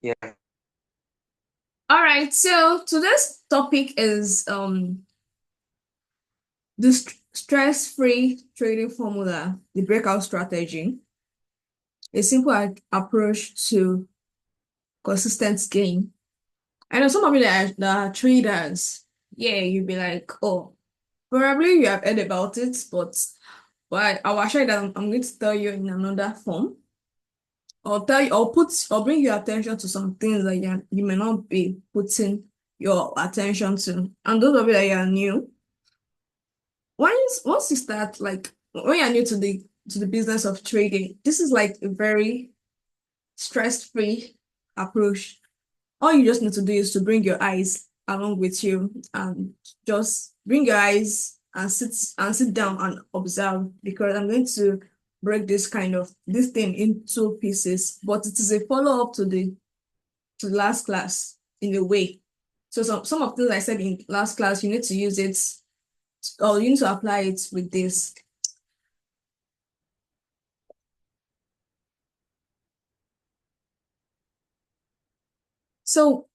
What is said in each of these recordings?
Yeah. All right, so today's topic is the stress-free trading formula, the breakout strategy, a simple approach to consistent gain. I know some of you that are traders, yeah, you'll be like, oh, probably you have heard about it, but I will share that I'm going to tell you in another form. Or tell you or bring your attention to some things that you may not be putting your attention to. And those of you that you are new, once you start, like when you're new to the business of trading, this is like a very stress-free approach. All you just need to do is to bring your eyes along with you and just bring your eyes and sit down and observe, because I'm going to break this thing into pieces, but it is a follow-up to the last class in a way. So some of the things I said in last class, you need to use it, or you need to apply it with this. So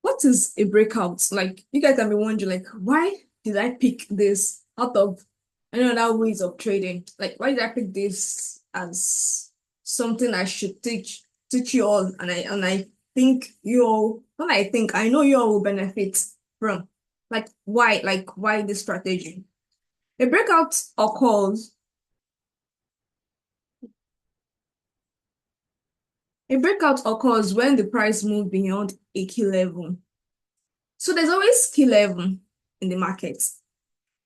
what is a breakout? Like, you guys have been wondering, like, why did I pick this out of any other ways of trading? Like, why did I pick this as something I should teach you all? And I think you all, not I think, I know you all will benefit from. Like, why this strategy? A breakout occurs a breakout occurs when the price moves beyond a key level. So there's always key level in the market.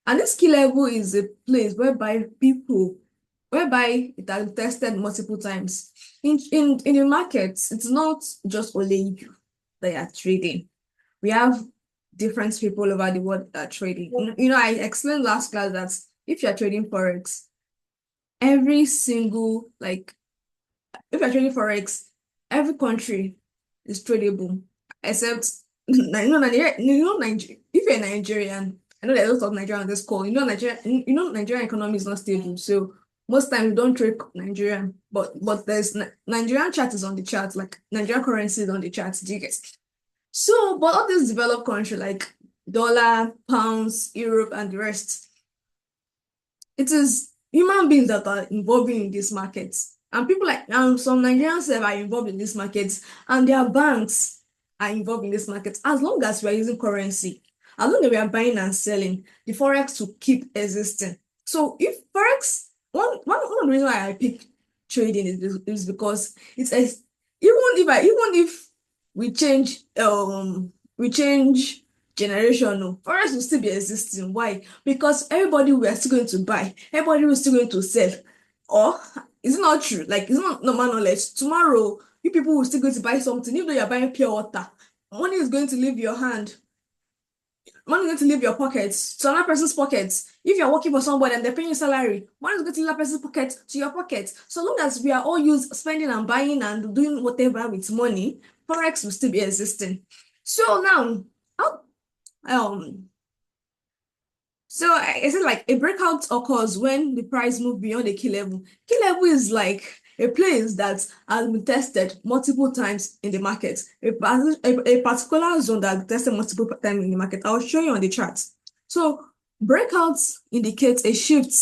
And this key level is a place whereby it has been tested multiple times. In the markets, it's not just only you that are trading. We have different people over the world that are trading. I explained last class that if you're trading Forex, every single, like, if you're trading Forex, every country is tradable, except Nigeria. Nigeria. If you're Nigerian, I know there's a lot of Nigerian on this call. Nigerian economy is not stable, so most times we don't trade Nigerian. But there's Nigerian chart is on the chart, like Nigerian currency is on the chart. Do you get? So, but all these developed countries like dollar, pounds, Europe, and the rest, it is human beings that are involved in these markets. And people like some Nigerians are involved in these markets, and their banks are involved in this market. As long as we are using currency, as long as we are buying and selling, the Forex will keep existing. So if Forex, one of the reasons why I pick trading is because it's a, even if we change generation, no, Forex will still be existing. Why? Because everybody we are still going to buy, everybody will still going to sell. Or is it not true? Like, it's not normal knowledge. Tomorrow, you people will still going to buy something, even though you're buying pure water. Money is going to leave your hand. Money is going to leave your pockets to another person's pockets. If you're working for somebody and they're paying you salary, money is going to leave that person's pocket to your pocket. So long as we are all used spending and buying and doing whatever with money, Forex will still be existing. So now, how um so I said, like, a breakout occurs when the price moves beyond the key level. Key level is like a place that has been tested multiple times in the market. A particular zone that has been tested multiple times in the market. I'll show you on the chart. So breakouts indicates a shift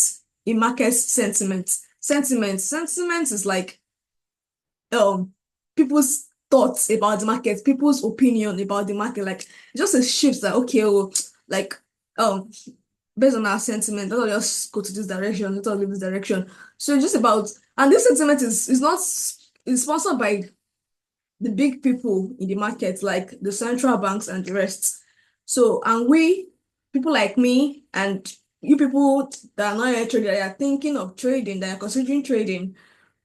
in market sentiment. Sentiment is like people's thoughts about the market, people's opinion about the market. Like, just a shift that, okay, oh, like, um based on our sentiment, let us just go to this direction, let us leave this direction. So it's just about, and this sentiment is not is sponsored by the big people in the market, like the central banks and the rest. So, and we, people like me and you people that are not yet trading, that are thinking of trading, that are considering trading,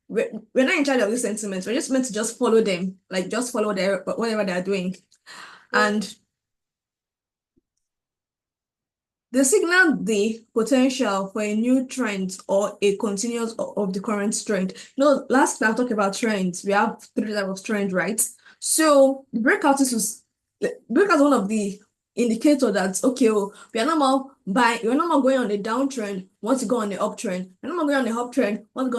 we're not in charge of these sentiments. We're just meant to just follow them, like just follow their whatever they're doing. And they signal the potential for a new trend or a continuous of the current trend. Last time I talked about trends. We have three types of trend, right? So the breakout is one of the indicator that, okay, oh, we're no more going on the downtrend, want to go on the uptrend. We're no more going on the uptrend, want to go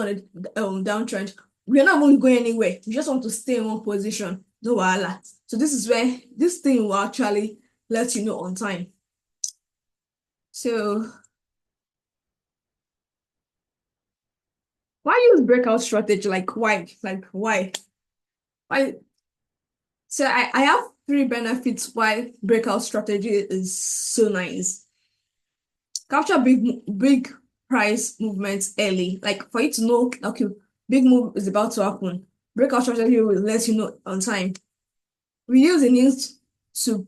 on the downtrend. We're not even going anywhere. We just want to stay in one position. no wahala. So this is where this thing will actually let you know on time. So why use breakout strategy? Like why? Like why? Why? So I have three benefits why breakout strategy is so nice. Capture big price movements early. Like for you to know, okay, big move is about to happen. Breakout strategy will let you know on time. We use the news to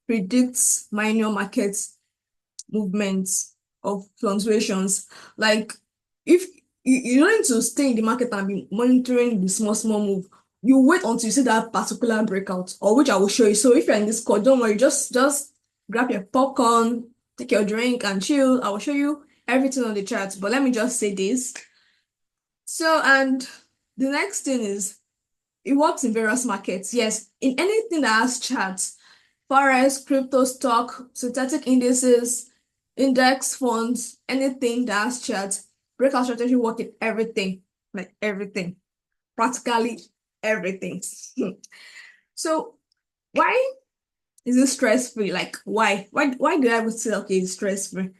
predict minor market movements of fluctuations. Like if you don't need to stay in the market and be monitoring the small move. You wait until you see that particular breakout, or which I will show you. So if you're in this call, don't worry, just grab your popcorn, take your drink and chill. I will show you everything on the chart. But let me just say this. So, and the next thing is it works in various markets. Yes, in anything that has charts, Forex, crypto, stock, synthetic indices, index funds, anything that has charts, breakout strategy work in everything, like everything, practically everything. So why is it stress-free? Like why? Why do I would say okay, it's stress-free?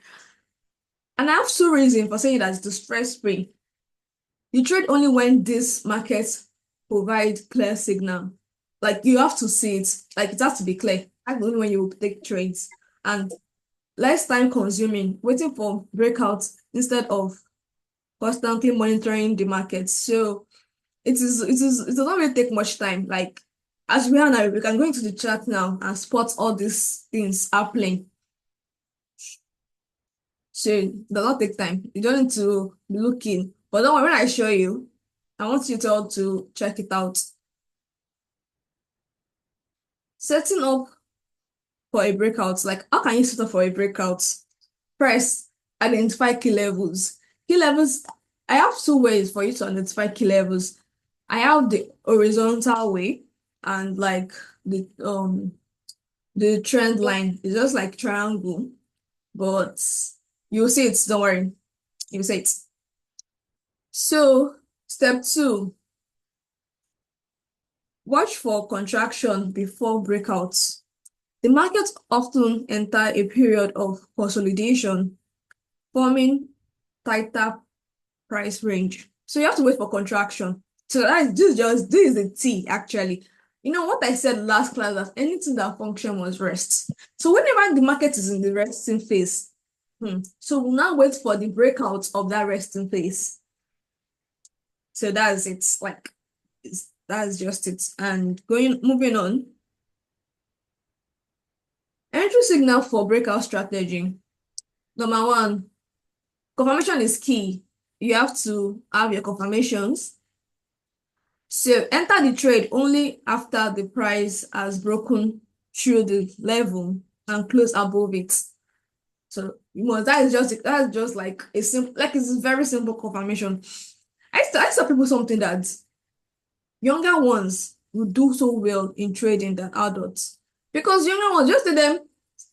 And I have two reasons for saying that it's stress-free. You trade only when this market provide clear signal. Like you have to see it. Like it has to be clear. That's only when you take trades. And less time consuming, waiting for breakouts instead of constantly monitoring the market. So it does not really take much time. Like as we are now, we can go into the chart now and spot all these things happening. So it does not take time. You don't need to be looking. But don't worry, when I show you, I want you to all to check it out. Setting up for a breakout, like how can you set up for a breakout? First, identify key levels. Key levels, I have two ways for you to identify key levels. I have the horizontal way and like the trend line. It's just like triangle, but you'll see it, don't worry. You'll see it. So step two, watch for contraction before breakouts. The market often enter a period of consolidation, forming tighter price range. So you have to wait for contraction. So this is the T actually. You know what I said last class that anything that function was rest. So whenever the market is in the resting phase, so we'll now wait for the breakout of that resting phase. So that's it. Like that's just it. And moving on. Entry signal for breakout strategy. Number one, confirmation is key. You have to have your confirmations. So enter the trade only after the price has broken through the level and close above it. So that's just like a simple, like it's a very simple confirmation. I tell people something that younger ones will do so well in trading than adults. Because younger ones, just tell them,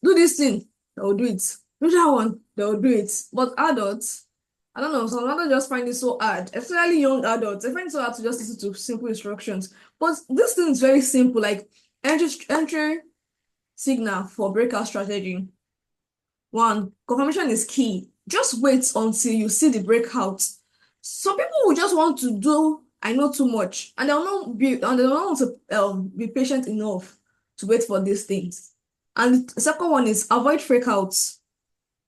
do this thing, they'll do it. Do that one, they'll do it. But adults, I don't know, some adults just find it so hard, especially young adults. They find it so hard to just listen to simple instructions. But this thing is very simple, like entry signal for breakout strategy. One, confirmation is key. Just wait until you see the breakout. Some people will just want to do I know too much, and they'll not want to be patient enough to wait for these things. And the second one is avoid freakouts.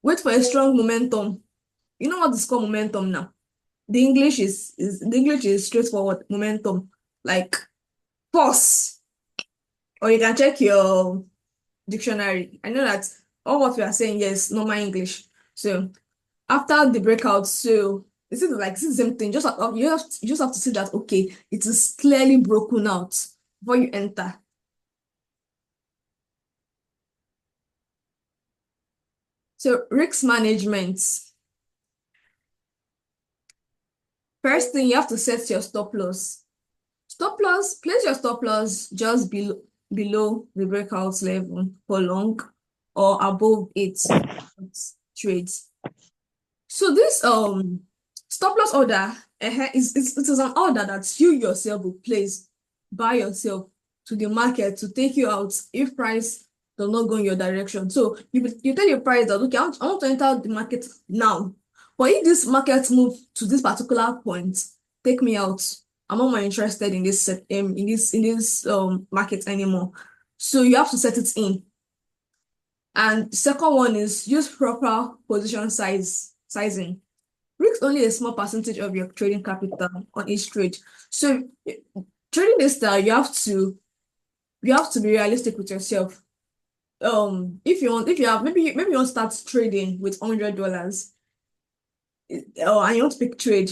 Wait for a strong momentum. You know what is called momentum now? The English is straightforward momentum, like force, or you can check your dictionary. I know that all what we are saying here is normal English. So after the breakout, so it's the same thing. You just have to see that okay, it is clearly broken out before you enter. So risk management. First thing you have to set your stop loss. Place your stop loss just below the breakout level for long or above it trades. So this stop loss order it is an order that you yourself will place by yourself. to the market to take you out if price does not go in your direction. So you tell your price that, okay, I want to enter the market now. But if this market move to this particular point, take me out. I'm not more interested in this market anymore. So you have to set it in. And second one is use proper position sizing. Risk only a small percentage of your trading capital on each trade. So trading this style, you have to be realistic with yourself. If you have maybe you want to start trading with $100, and you want to pick trade,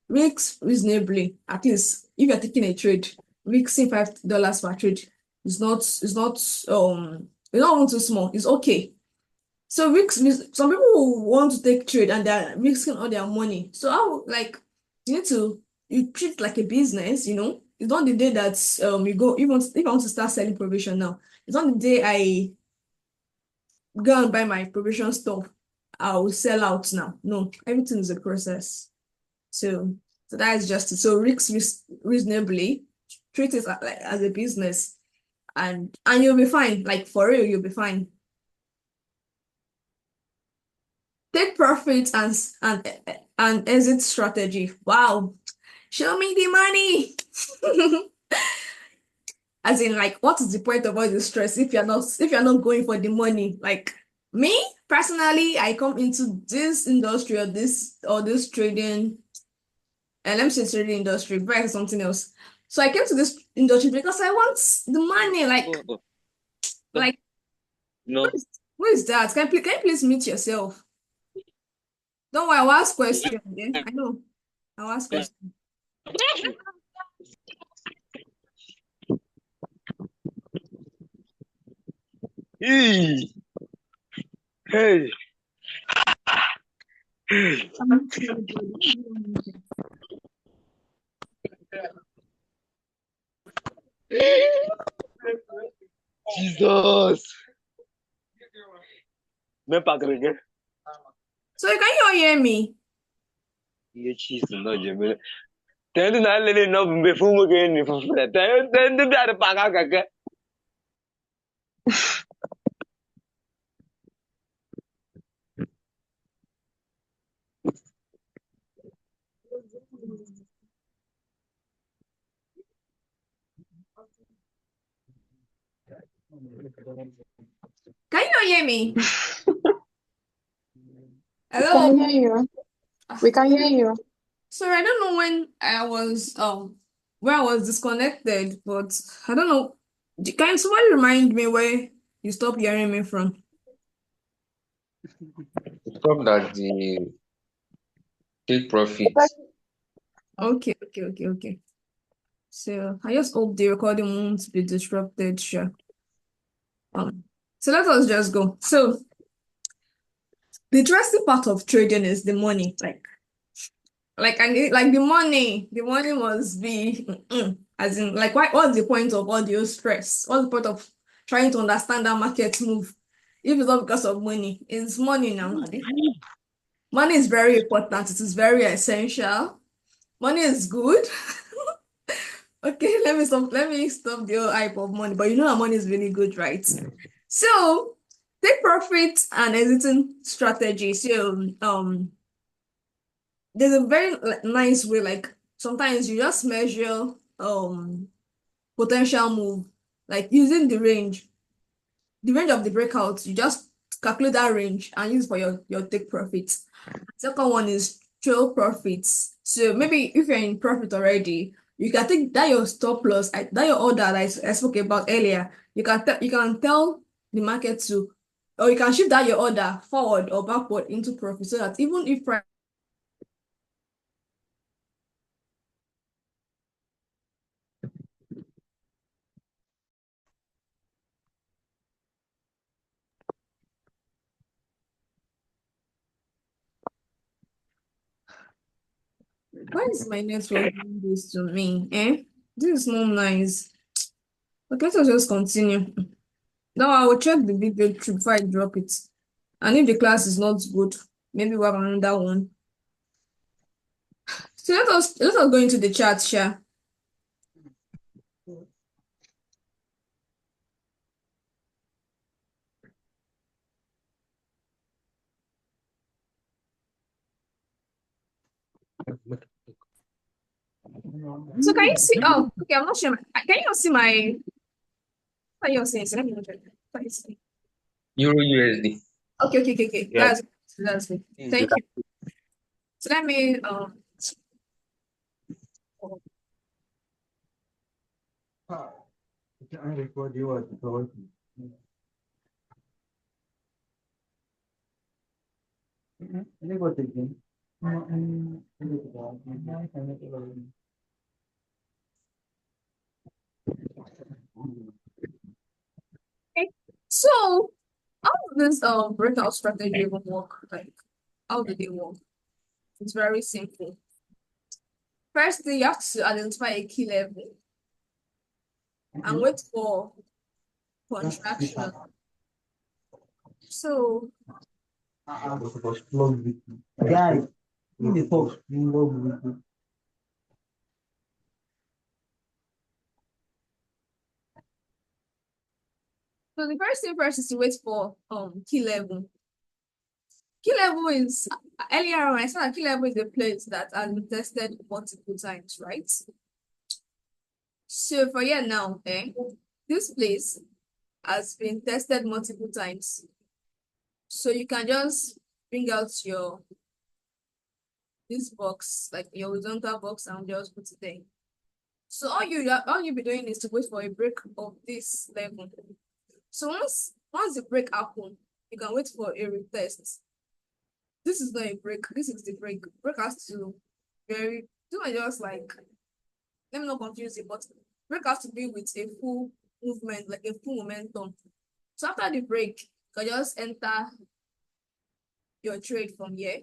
risk reasonably. At least if you're taking a trade, risking $5 per trade is not it's not too small. It's okay. So some people want to take trade and they're risking all their money. So you treat it like a business, It's not the day that you go, if I want to start selling provision now, it's not the day I go and buy my provision stuff, I will sell out now. No, everything is a process. So that is just it. So reasonably, treat it as a business, and you'll be fine. Like for real, you'll be fine. Take profit and exit strategy. Wow, show me the money. As in, like, what is the point of all this stress if you're not going for the money? Like me personally, I come into this industry or this trading, and let me say trading industry, but something else. So I came to this industry because I want the money. Like No. who is that? Can you please meet yourself? Don't worry, I'll ask question. Yeah, I know. I'll ask question. Hey. Hey. Jesus. Même pas quelqu'un. So can you hear me? Ye cheese no jemele. Tendo na lele no mbe fumu ke ni fumu. Tendo bi ada paga kaka. Can you hear me? We Hello? can hear you. We can hear you. Sorry, I don't know where I was disconnected, but I don't know. Can somebody remind me where you stopped hearing me from? Stop that the take profits. Okay. So I just hope the recording won't be disrupted, sure. So let us just go. So the interesting part of trading is the money. The money must be as in like what's the point of all the stress? What's the point of trying to understand that market move if it's not because of money? It's money now. Money is very important, it is very essential. Money is good. Okay, let me stop the whole hype of money, but you know that money is really good, right? So take profit and exiting strategy. So there's a very nice way, like sometimes you just measure potential move, like using the range of the breakout. You just calculate that range and use for your take profits. Second one is trail profits. So maybe if you're in profit already, you can take that your stop loss, that your order that I spoke about earlier. You can tell the market to, or you can shift that your order forward or backward into profit, so that even if price why is my network doing this to me? This is not nice. Okay, let us just continue. Now I will check the video before I drop it. And if the class is not good, maybe we have another one. So let us go into the chat share. So can you see? Oh, okay. I'm not sure. Can you see my? What you're saying? So let me look at it. What you see? Euro USD. Okay. Yeah. That's good. Thank you. So let me okay. So how does this breakout strategy even work? Like how do they work? It's very simple. Firstly, you have to identify a key level and wait for contraction. So the first thing first is to wait for key level. Key level is earlier on I said that key level is a place that has been tested multiple times, right? So for here now, this place has been tested multiple times. So you can just bring out your this box, like your horizontal box, and just put it there. So all you be doing is to wait for a break of this level. So once the break happens, you can wait for a retest. This is not a break. This is the break. Break has to just like, let me not confuse it, but break has to be with a full movement, like a full momentum. So after the break, you can just enter your trade from here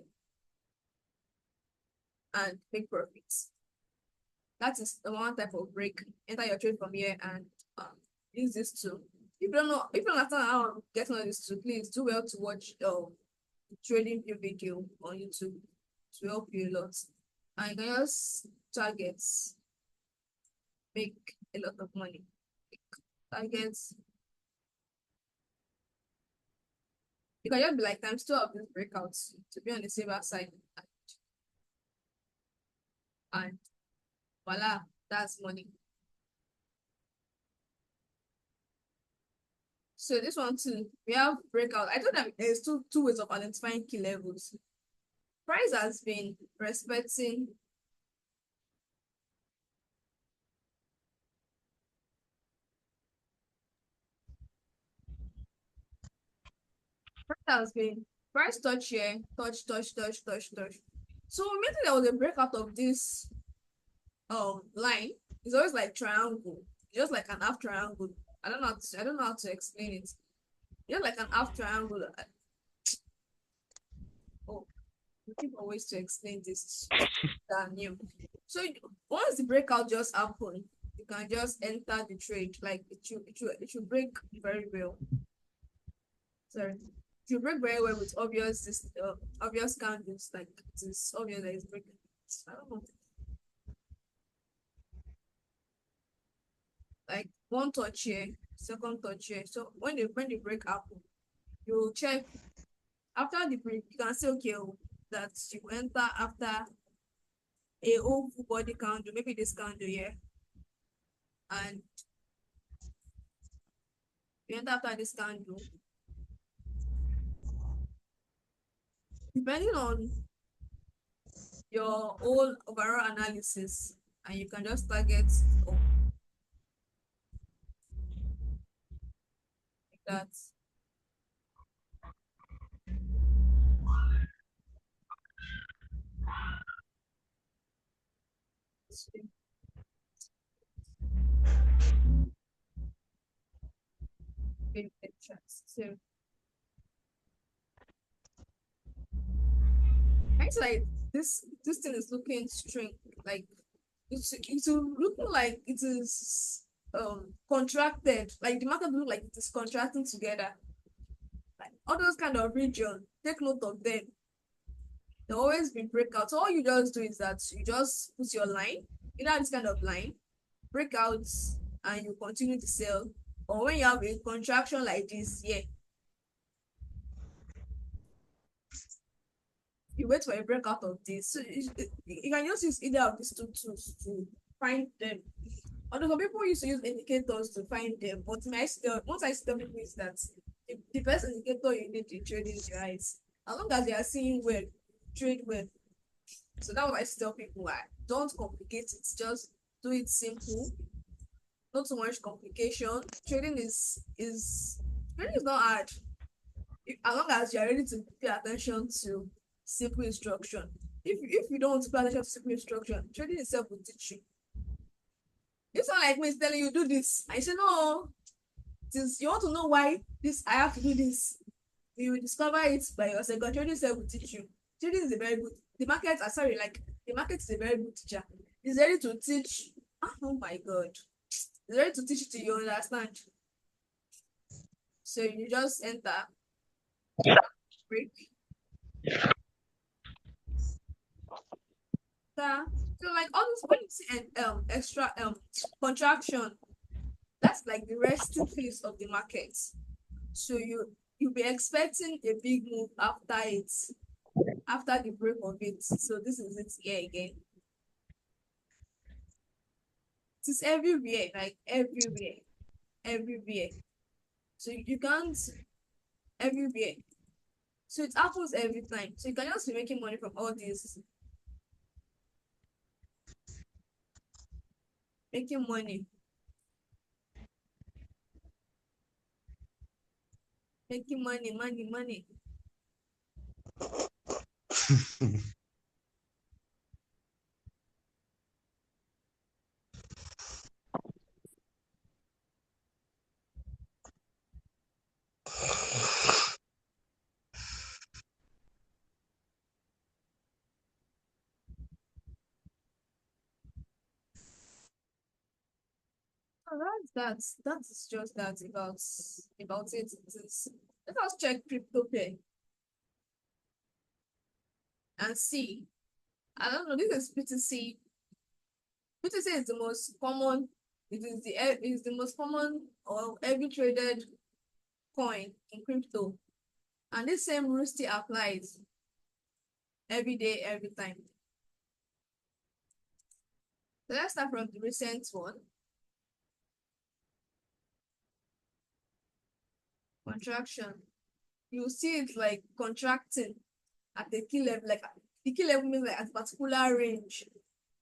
and make profits. That is the one type of break. Enter your trade from here and use this tool. If you don't understand how I'm getting all this tool, please do well to watch trading view video on YouTube to help you a lot. And you can just targets, make a lot of money. Targets. You can just be like times 2 of these breakouts to be on the safer side. And voila, that's money. So this one too, we have breakout. I told them there's two ways of identifying key levels. Price has been respecting price touch here, touch. So immediately there was a breakout of this line. It's always like triangle, just like an half triangle. I don't know how to explain it. Just like an half triangle. Oh, we keep on ways to explain this than you. So once the breakout just happened, you can just enter the trade. Like it should break very well. Sorry. It should break very well with obvious candles, like it is obvious that it's breaking. I don't know. Like one touch here, second touch here. So when the break happen, you check after the break, you can say okay, that you enter after a whole full body candle, maybe this candle here, and you enter after this candle. Depending on your whole overall analysis, and you can just target like that. So it's like this thing is looking strange, like it's looking like it is contracted, like the market look like it is contracting together. Like all those kind of region, take note of them. There always be breakouts. So all you just do is that you just put your line, this kind of line, breakouts, and you continue to sell. Or when you have a contraction like this, yeah, you wait for a breakout of this. So you can just use either of these two tools to find them. Although some people used to use indicators to find them, but once I tell people is that the best indicator you need in trading is your eyes. As long as they are seeing well, trade well. So that's what I tell people. Don't complicate it. Just do it simple. Not too much complication. Trading is not hard. As long as you are ready to pay attention to simple instruction. If you don't want to pay attention to simple instruction, trading itself will teach you. If someone like me is telling you do this, I say no. Since you want to know why this I have to do this, you will discover it by yourself. Because trading itself will teach you. Trading is a very good. The market is a very good teacher. It's ready to teach. Oh my god. It's ready to teach you till you understand. So you just enter break. So like all this when you see an extra contraction, that's like the resting phase of the market. So you'll be expecting a big move after it, after the break of it. So this is it here again. It is everywhere, like everywhere. So you can't everywhere. So it happens every time. So you can just be making money from all this, making money, money. So that is just that about it. It is, let us check crypto pay and see. I don't know. This is BTC. BTC is the most common. It is the most common or heavy traded coin in crypto, and this same rule still applies every day, every time. So let's start from the recent one. Contraction. You see it like contracting at the key level, like the key level means like at a particular range.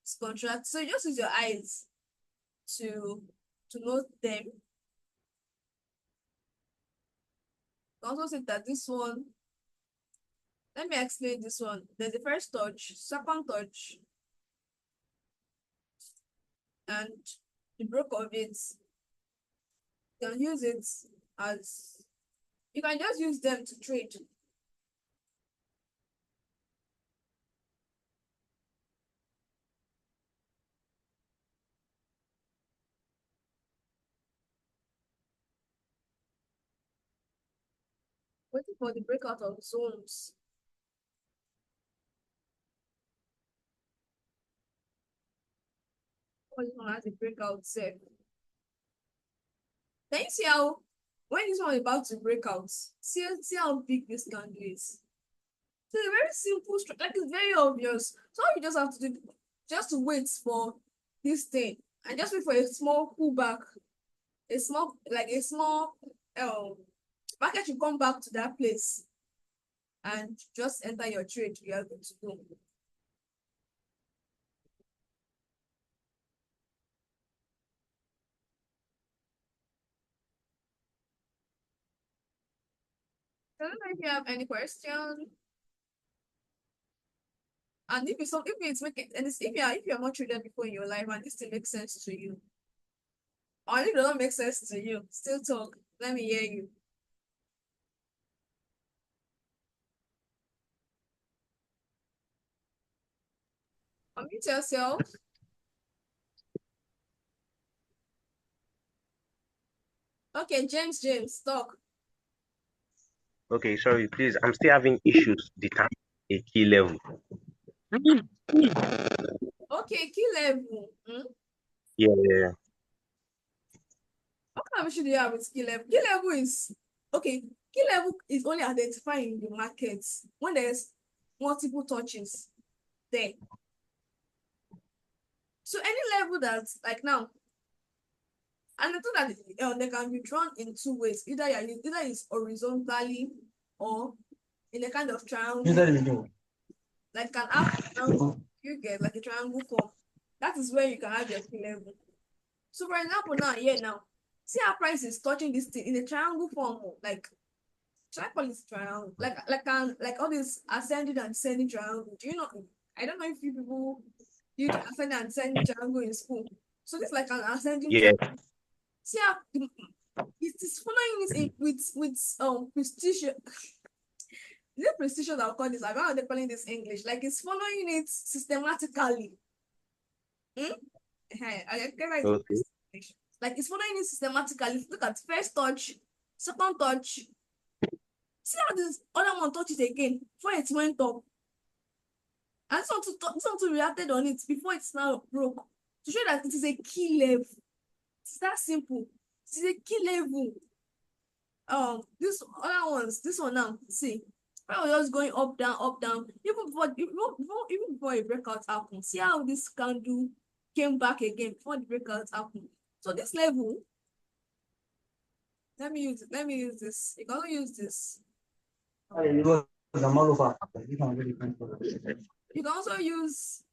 It's contract. So you just use your eyes to note them. You also see that this one, let me explain this one. There's the first touch, second touch, and the break of it. You can use it as you can just use them to trade. Waiting for the breakout of zones. What this one has a breakout set. Can you see how when this one is about to break out, see how big this candle is? So it's a very simple structure, like it's very obvious. So all you just have to do just to wait for this thing and just wait for a small pullback, a small market should come back to that place and just enter your trade. You are good to go. I don't know if you have any question. And if it's making and if you're not traded before in your life and this still makes sense to you, or if it doesn't make sense to you, still talk. Let me hear you. Unmute yourself. Okay, James, talk. Okay, sorry, please. I'm still having issues determining a key level. Okay, key level. Yeah. What kind of issue do you have with key level? Key level is okay. Key level is only identifying the markets when there's multiple touches there. So any level that's like now, and I think that they can be drawn in two ways. Either it's horizontally or in a kind of triangle. Like can have you get like a triangle form. That is where you can have your key level. So for example, now, see how price is touching this thing in a triangle form, like should I call it triangle? Like all this ascending and descending triangle. Do you know? I don't know if you people did ascending and descending triangle in school. So this is like an ascending Yeah. triangle. See how it is following it with precision. Is it precision I'll call this? I don't know how they're calling this English. Like it's following it systematically. I get like Okay. like it's following it systematically. Look at first touch, second touch. See how this other one touches again before it went up. And someone reacted on it before it's now broke. To show that it is a key level. It's that simple. It is a key level. This other ones, this one now, see, I was just going up, down. Even before a breakout happened. See how this candle came back again before the breakout happened. So this level, let me use this. You can also use this. You can also use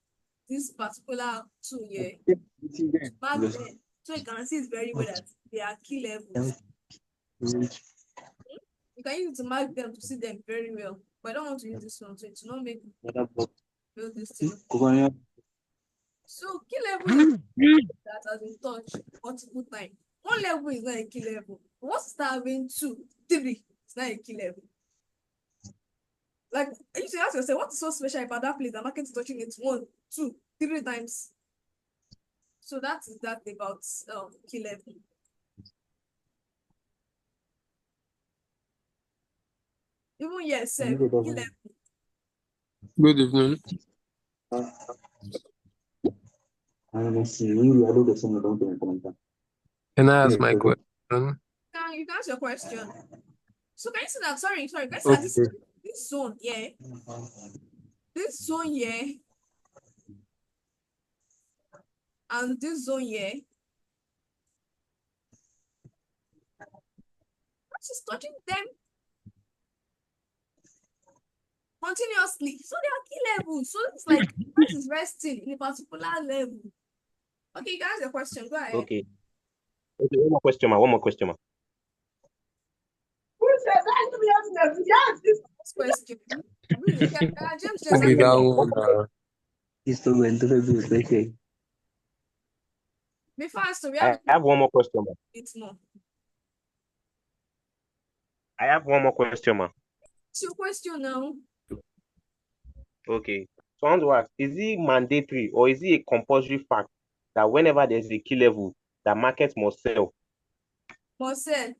this particular tool here. Back there. So you can see it's very well that they are key levels. You can use it to mark them to see them very well. But I don't want to use this one, so it will not make build this thing. So key level that has been touched multiple times. One level is not a key level. Once you start having 2, 3, it's not a key level. Like you should ask yourself, what is so special about that place? The market is touching it 1, 2, 3 times. So that is that about key level. Even yes, key level. Good evening. Can I ask my question? You can ask your question. So can you see that? Sorry. Can you see that this zone here? This zone here and this zone here. She's touching them continuously. So they are key levels. So it's like price is resting in a particular level. Okay, guys, your question. Go ahead. Okay. Okay, one more question, ma. Next question. James just Okay, before us, so we I have one more question, ma. It's more. I have one more question, ma. It's your question now. Okay. So I want to ask, is it mandatory or is it a compulsory fact that whenever there's a key level, the market must sell? Must sell.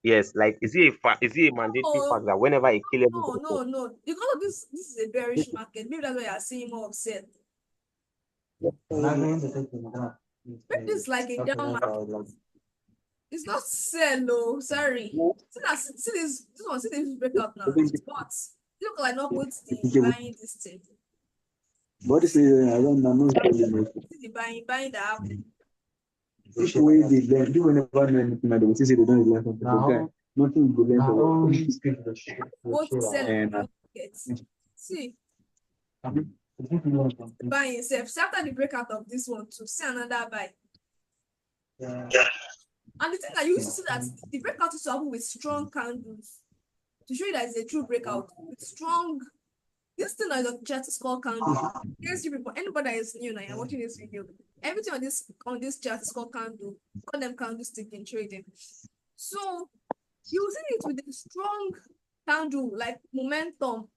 Yes, like is it a mandatory fact that whenever a key level No. Because of this is a bearish market. Maybe that's why you're seeing more upset. Maybe it's like a down market. It's not sell, no. Sorry. See this breakup now. But look like not put the buying this thing. What is it? I don't know. The buying the apple. If we did learn, do whenever they will say they don't learn something. Okay. Nothing will learn. Both sell and market. See. Buying itself. So after the breakout of this one to see another buy. And the thing that you used to see that the breakout is happen with strong candles to show you that it's a true breakout with strong. This thing is a chart is called candle. Yes, you people, anybody that is new now, you're watching this video. Everything on this chart is called candle. Call them candlestick in trading. So you see it with a strong candle like momentum.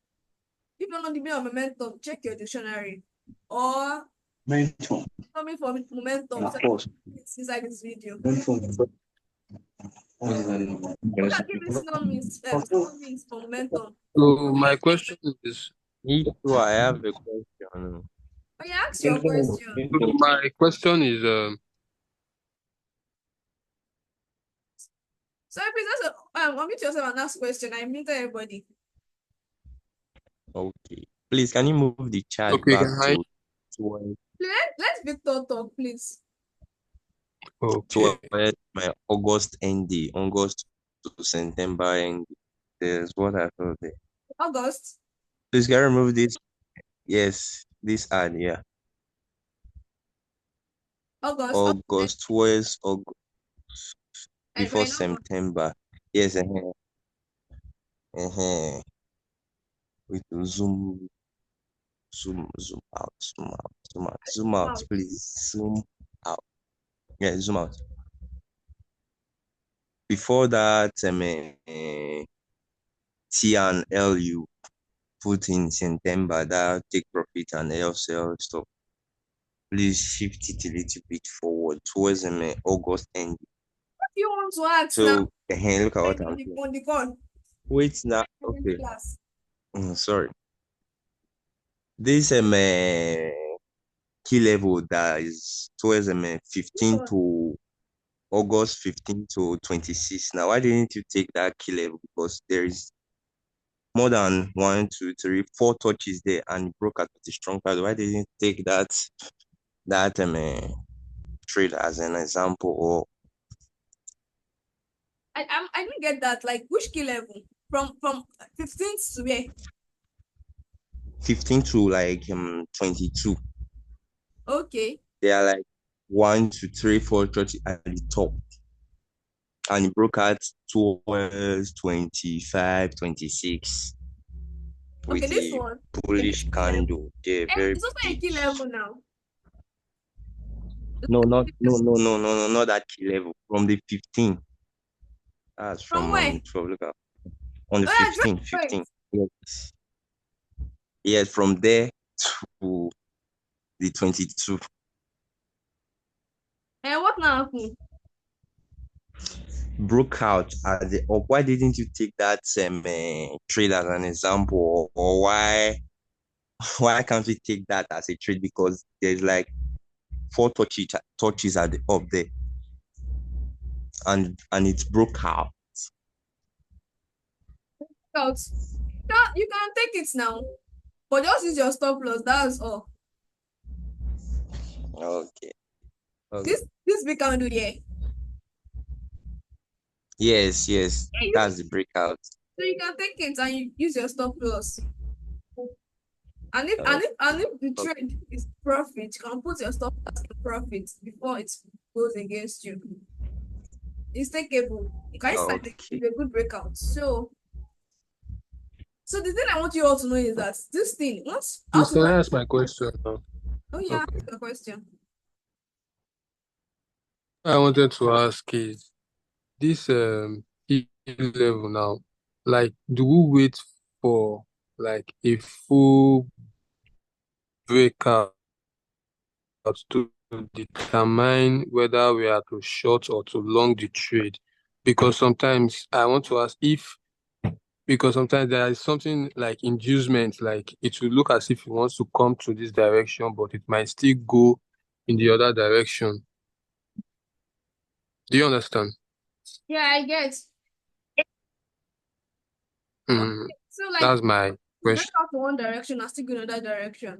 If you don't know the meaning of momentum, check your dictionary. Or Momentum. coming from momentum. Of course. It's inside this video. Momentum. What are giving synonyms for momentum? So my question is, so I have a question. Oh, yeah, ask your question. So my question is, Sorry, please unmute yourself and ask question. I muted everybody. Okay. Please, can you move the chart Okay, back can I? to 12, Let Victor talk, please. Okay. my August ending, August to September ending? There's what I felt there. August. Please, can you remove this? Yes, this ad, yeah. August. August, towards August, And before we're not. September. Yes, Wait, zoom out, zoom out, please, zoom out. Yeah, zoom out. Before that, T and L you put in September, that take profit and L sell stuff. Please shift it a little bit forward towards August end. What do you want to ask now? So, look at what I'm saying. On the call. Wait now. Okay. Class. Sorry. This key level that is towards 15 to August 15 to 26. Now, why didn't you take that key level? Because there is more than 1, 2, 3, 4 touches there and broke out with a strong pattern. Why didn't you take that trade as an example? Or I didn't get that. Like which key level? From 15th to where? 15 to like 22. Okay. They are like 1, 2, 3, 4 touches at the top. And it broke out towards 25, 26 Okay, with this a one. bullish candle. They're And very it's also a big. key level now. No, not that key level. From the 15. That's From from where? 12. Look at on the Oh yeah, 15, right. 15. Yes. Yes, from there to the 22. And what now happened? Broke out at the up. Why didn't you take that trade as an example? Or why can't we take that as a trade? Because there's like 4 touches at the up there. And it broke out. Out. You can take it now. But just use your stop loss. That's all. Okay. This big candle here. Yes. Yeah, That's the breakout. so you can take it and you use your stop loss. And if the trade is profit, you can put your stop loss in profit before it goes against you. It's takeable. You can start with a good breakout. So the thing I want you all to know is that this thing once Please, can I ask my question now? oh yeah, Okay. ask a question. I wanted to ask is this key level now, like, do we wait for like a full breakout to determine whether we are to short or to long the trade? Because sometimes I want to ask because sometimes there is something like inducement, like it will look as if it wants to come to this direction, but it might still go in the other direction. Do you understand? Yeah, I get. Mm, So like that's my break question. out to one direction and still go in another direction.